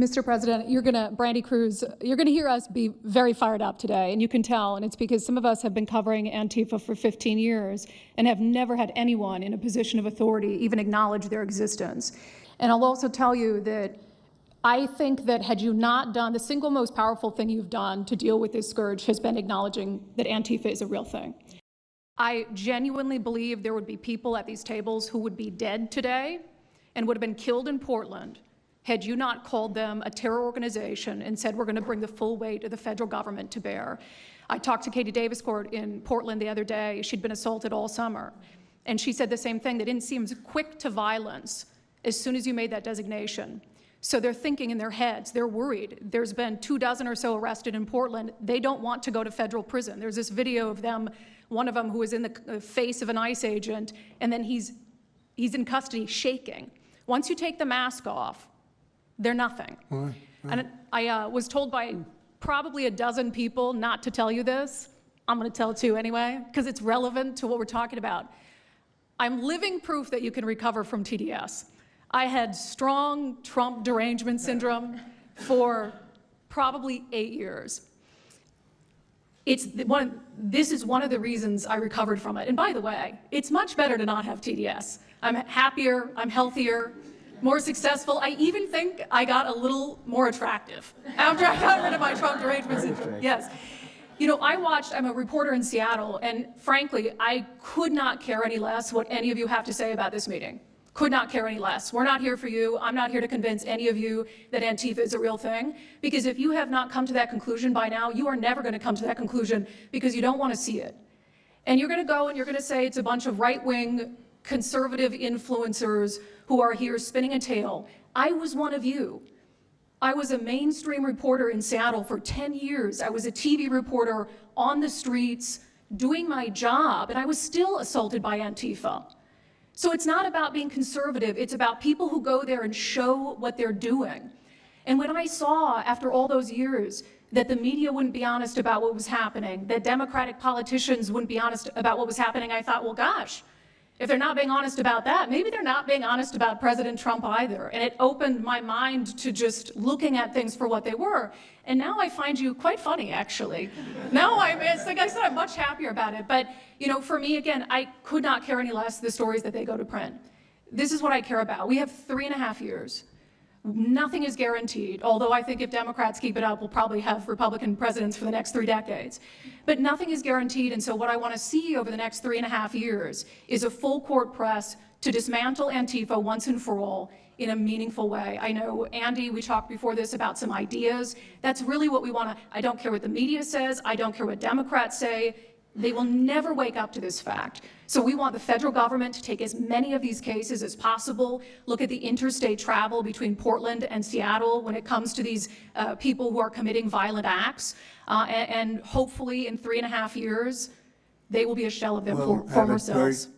Mr. President, Brandi Kruse, you're gonna hear us be very fired up today, and you can tell, and it's because some of us have been covering Antifa for 15 years and have never had anyone in a position of authority even acknowledge their existence. And I'll also tell you that I think that had you not done, the single most powerful thing you've done to deal with this scourge has been acknowledging that Antifa is a real thing. I genuinely believe there would be people at these tables who would be dead today and would have been killed in Portland had you not called them a terror organization and said, we're going to bring the full weight of the federal government to bear. I talked to Katie Daviscourt in Portland the other day. She'd been assaulted all summer. And she said the same thing. They didn't seem quick to violence as soon as you made that designation. So they're thinking in their heads, they're worried. There's been 24 or so arrested in Portland. They don't want to go to federal prison. There's this video of them, one of them who was in the face of an ICE agent, and then he's in custody shaking. Once you take the mask off, they're nothing. Right. And I was told by probably a dozen people not to tell you this. I'm going to tell it to you anyway, because it's relevant to what we're talking about. I'm living proof that you can recover from TDS. I had strong Trump Derangement Syndrome for probably 8 years. This is one of the reasons I recovered from it. And by the way, it's much better to not have TDS. I'm happier, I'm healthier, more successful. I even think I got a little more attractive after I got rid of my Trump Derangement Syndrome. Yes. You know, I'm a reporter in Seattle, and frankly, I could not care any less what any of you have to say about this meeting. Could not care any less. We're not here for you. I'm not here to convince any of you that Antifa is a real thing, because if you have not come to that conclusion by now, you are never going to come to that conclusion because you don't want to see it. And you're going to go and you're going to say it's a bunch of right-wing conservative influencers who are here spinning a tale. I was one of you. I was a mainstream reporter in Seattle for 10 years. I was a TV reporter on the streets doing my job, and I was still assaulted by Antifa. So it's not about being conservative, it's about people who go there and show what they're doing. And when I saw, after all those years, that the media wouldn't be honest about what was happening, that Democratic politicians wouldn't be honest about what was happening, I thought, well, gosh, if they're not being honest about that, maybe they're not being honest about President Trump either. And it opened my mind to just looking at things for what they were. And now I find you quite funny, actually. Now like I said, I'm much happier about it. But you know, for me, again, I could not care any less the stories that they go to print. This is what I care about. We have 3.5 years. Nothing is guaranteed, although I think if Democrats keep it up, we'll probably have Republican presidents for the next 3 decades. But nothing is guaranteed, and so what I want to see over the next 3.5 years is a full court press to dismantle Antifa once and for all in a meaningful way. I know, Andy, we talked before this about some ideas. That's really what we want to, I don't care what the media says, I don't care what Democrats say. They will never wake up to this fact. So we want the federal government to take as many of these cases as possible, look at the interstate travel between Portland and Seattle when it comes to these people who are committing violent acts, and hopefully in 3.5 years, they will be a shell of their former selves.